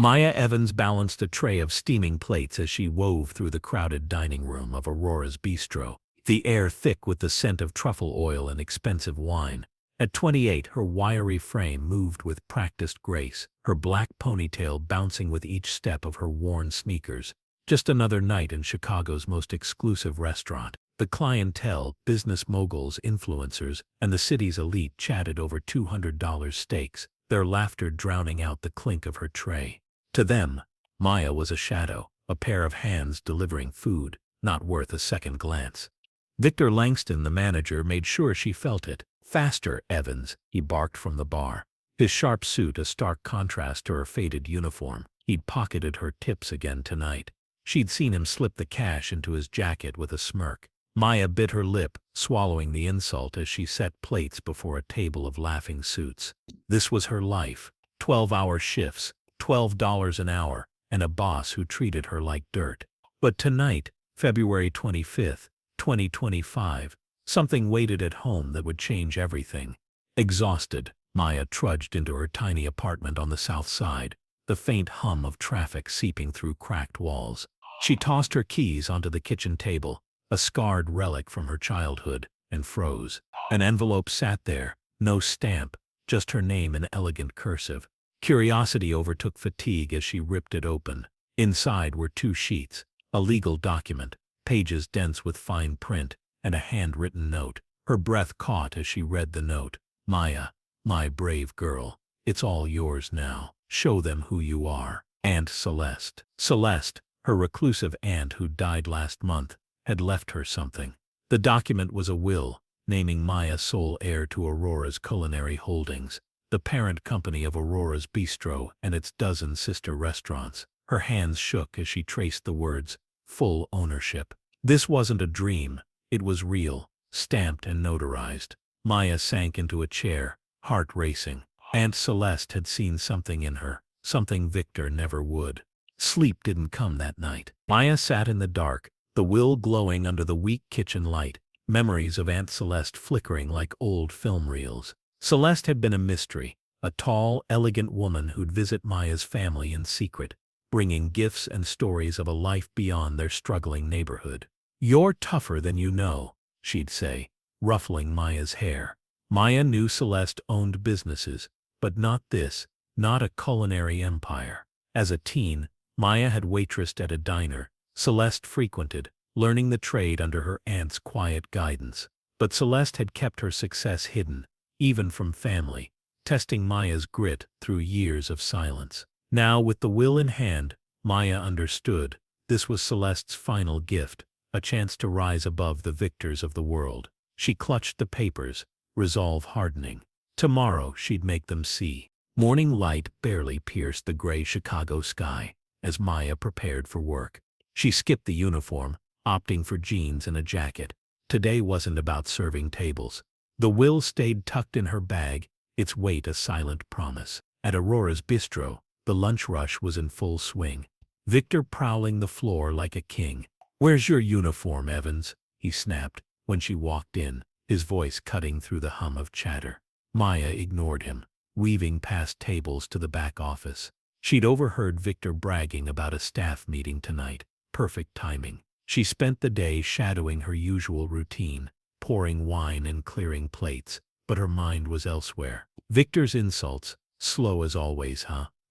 Maya Evans balanced a tray of steaming plates as she wove through the crowded dining room of Aurora's Bistro, the air thick with the scent of truffle oil and expensive wine. At 28, her wiry frame moved with practiced grace, her black ponytail bouncing with each step of her worn sneakers. Just another night in Chicago's most exclusive restaurant. The clientele, business moguls, influencers, and the city's elite chatted over $200 steaks, their laughter drowning out the clink of her tray. To them, Maya was a shadow, a pair of hands delivering food, not worth a second glance. Victor Langston, the manager, made sure she felt it. "Faster, Evans," he barked from the bar. His sharp suit a stark contrast to her faded uniform. He'd pocketed her tips again tonight. She'd seen him slip the cash into his jacket with a smirk. Maya bit her lip, swallowing the insult as she set plates before a table of laughing suits. This was her life. 12-hour shifts, $12 an hour, and a boss who treated her like dirt. But tonight, February 25th, 2025, something waited at home that would change everything. Exhausted, Maya trudged into her tiny apartment on the south side, the faint hum of traffic seeping through cracked walls. She tossed her keys onto the kitchen table, a scarred relic from her childhood, and froze. An envelope sat there, no stamp, just her name in elegant cursive. Curiosity overtook fatigue as she ripped it open. Inside were 2 sheets, a legal document, pages dense with fine print, and a handwritten note. Her breath caught as she read the note. "Maya, my brave girl, it's all yours now. Show them who you are. Aunt Celeste." Celeste, her reclusive aunt who died last month, had left her something. The document was a will, naming Maya sole heir to Aurora's culinary holdings, the parent company of Aurora's Bistro and its dozen sister restaurants. Her hands shook as she traced the words, "full ownership." This wasn't a dream. It was real, stamped and notarized. Maya sank into a chair, heart racing. Aunt Celeste had seen something in her, something Victor never would. Sleep didn't come that night. Maya sat in the dark, the will glowing under the weak kitchen light, memories of Aunt Celeste flickering like old film reels. Celeste had been a mystery, a tall, elegant woman who'd visit Maya's family in secret, bringing gifts and stories of a life beyond their struggling neighborhood. "You're tougher than you know," she'd say, ruffling Maya's hair. Maya knew Celeste owned businesses, but not this, not a culinary empire. As a teen, Maya had waitressed at a diner Celeste frequented, learning the trade under her aunt's quiet guidance. But Celeste had kept her success hidden, even from family, testing Maya's grit through years of silence. Now, with the will in hand, Maya understood. This was Celeste's final gift, a chance to rise above the victors of the world. She clutched the papers, resolve hardening. Tomorrow she'd make them see. Morning light barely pierced the gray Chicago sky as Maya prepared for work. She skipped the uniform, opting for jeans and a jacket. Today wasn't about serving tables. The will stayed tucked in her bag, its weight a silent promise. At Aurora's Bistro, the lunch rush was in full swing. Victor prowling the floor like a king. "Where's your uniform, Evans?" he snapped when she walked in, his voice cutting through the hum of chatter. Maya ignored him, weaving past tables to the back office. She'd overheard Victor bragging about a staff meeting tonight. Perfect timing. She spent the day shadowing her usual routine, pouring wine and clearing plates, but her mind was elsewhere. Victor's insults, slow as always,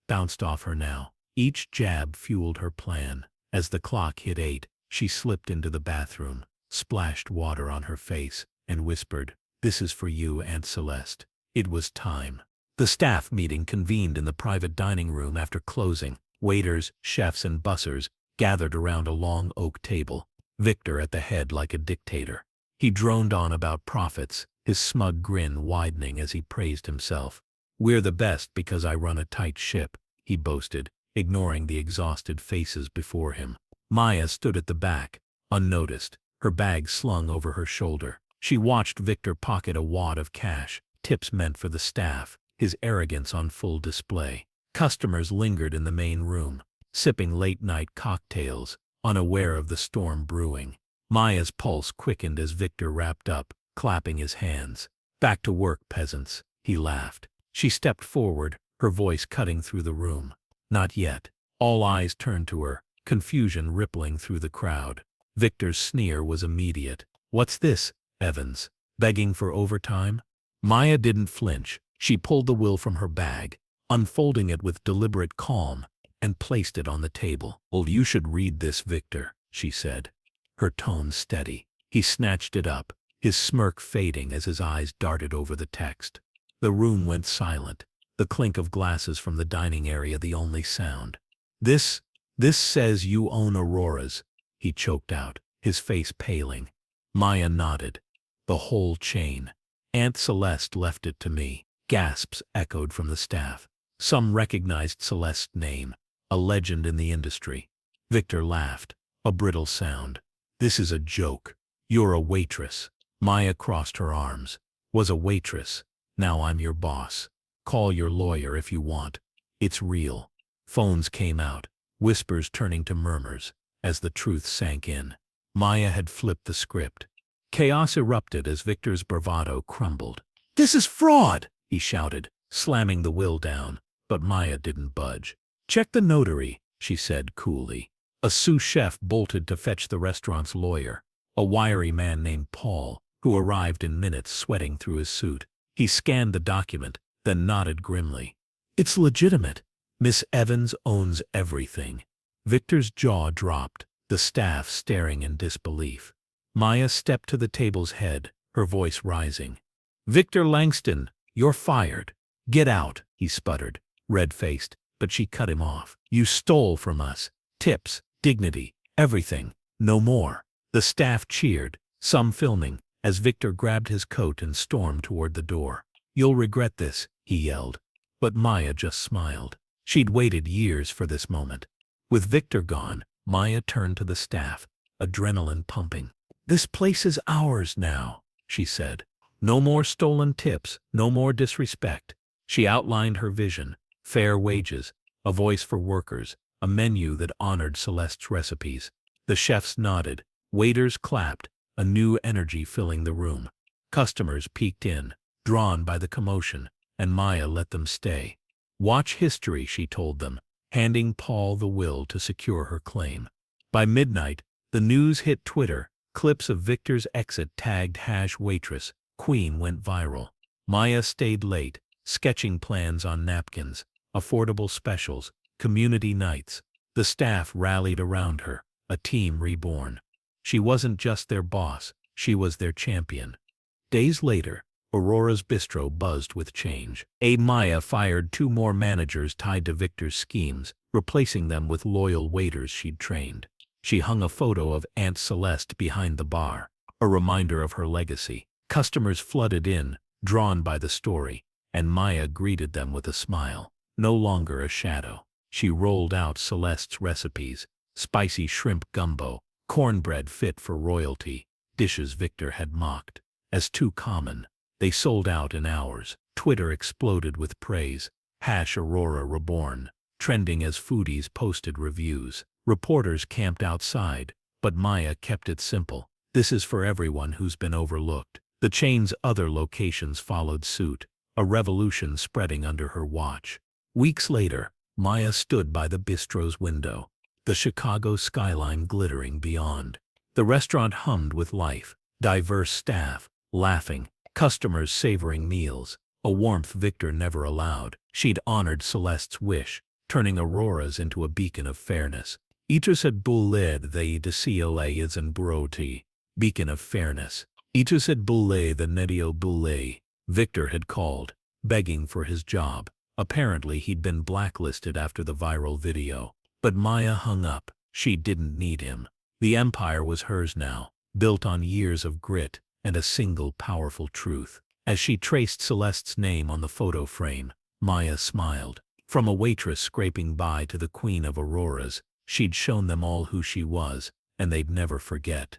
bounced off her now. Each jab fueled her plan. As the clock hit 8, she slipped into the bathroom, splashed water on her face, and whispered, "This is for you, Aunt Celeste." It was time. The staff meeting convened in the private dining room after closing. Waiters, chefs, and bussers gathered around a long oak table, Victor at the head like a dictator. He droned on about profits, his smug grin widening as he praised himself. "We're the best because I run a tight ship," he boasted, ignoring the exhausted faces before him. Maya stood at the back, unnoticed, her bag slung over her shoulder. She watched Victor pocket a wad of cash, tips meant for the staff, his arrogance on full display. Customers lingered in the main room, sipping late-night cocktails, unaware of the storm brewing. Maya's pulse quickened as Victor wrapped up, clapping his hands. "Back to work, peasants," he laughed. She stepped forward, her voice cutting through the room. Not yet. All eyes turned to her, confusion rippling through the crowd. Victor's sneer was immediate. What's this, Evans? Begging for overtime? Maya didn't flinch. She pulled the will from her bag, unfolding it with deliberate calm, and placed it on the table. Well, you should read this, Victor, she said, her tone steady. He snatched it up, his smirk fading as his eyes darted over the text. The room went silent, the clink of glasses from the dining area the only sound. This says you own Aurora's, he choked out, his face paling. Maya nodded. The whole chain. Aunt Celeste left it to me. Gasps echoed from the staff. Some recognized Celeste's name, a legend in the industry. Victor laughed, a brittle sound. This is a joke. You're a waitress. Maya crossed her arms. Was a waitress. Now I'm your boss. Call your lawyer if you want. It's real. Phones came out, whispers turning to murmurs, as the truth sank in. Maya had flipped the script. Chaos erupted as Victor's bravado crumbled. This is fraud, he shouted, slamming the will down, but Maya didn't budge. Check the notary, she said coolly. A sous chef bolted to fetch the restaurant's lawyer, a wiry man named Paul, who arrived in minutes sweating through his suit. He scanned the document, then nodded grimly. It's legitimate. Miss Evans owns everything. Victor's jaw dropped, the staff staring in disbelief. Maya stepped to the table's head, her voice rising. Victor Langston, you're fired. Get out, he sputtered, red-faced, but she cut him off. You stole from us. Tips, dignity, everything. No more. The staff cheered, some filming, as Victor grabbed his coat and stormed toward the door. You'll regret this, he yelled. But Maya just smiled. She'd waited years for this moment. With Victor gone, Maya turned to the staff, adrenaline pumping. This place is ours now, she said. No more stolen tips, no more disrespect. She outlined her vision, fair wages, a voice for workers, a menu that honored Celeste's recipes. The chefs nodded, waiters clapped, a new energy filling the room. Customers peeked in, drawn by the commotion, and Maya let them stay. Watch history, she told them, handing Paul the will to secure her claim. By midnight, the news hit Twitter. Clips of Victor's exit tagged #Waitress. Queen went viral. Maya stayed late, sketching plans on napkins, affordable specials, community nights. The staff rallied around her, a team reborn. She wasn't just their boss, she was their champion. Days later, Aurora's Bistro buzzed with change. Maya fired 2 more managers tied to Victor's schemes, replacing them with loyal waiters she'd trained. She hung a photo of Aunt Celeste behind the bar, a reminder of her legacy. Customers flooded in, drawn by the story, and Maya greeted them with a smile. No longer a shadow. She rolled out Celeste's recipes, spicy shrimp gumbo, cornbread fit for royalty, dishes Victor had mocked as too common. They sold out in hours. Twitter exploded with praise. #Aurora Reborn, trending as foodies posted reviews. Reporters camped outside, but Maya kept it simple. This is for everyone who's been overlooked. The chain's other locations followed suit, a revolution spreading under her watch. Weeks later, Maya stood by the bistro's window, the Chicago skyline glittering beyond. The restaurant hummed with life, diverse staff, laughing, customers savoring meals, a warmth Victor never allowed. She'd honored Celeste's wish, turning Aurora's into a beacon of fairness. Waitress had bouled the DCLA and Broti, beacon of fairness. Waitress had bouled the Nedio boule. Victor had called, begging for his job. Apparently he'd been blacklisted after the viral video. But Maya hung up. She didn't need him. The empire was hers now, built on years of grit and a single powerful truth. As she traced Celeste's name on the photo frame, Maya smiled. From a waitress scraping by to the Queen of Aurora's, she'd shown them all who she was, and they'd never forget.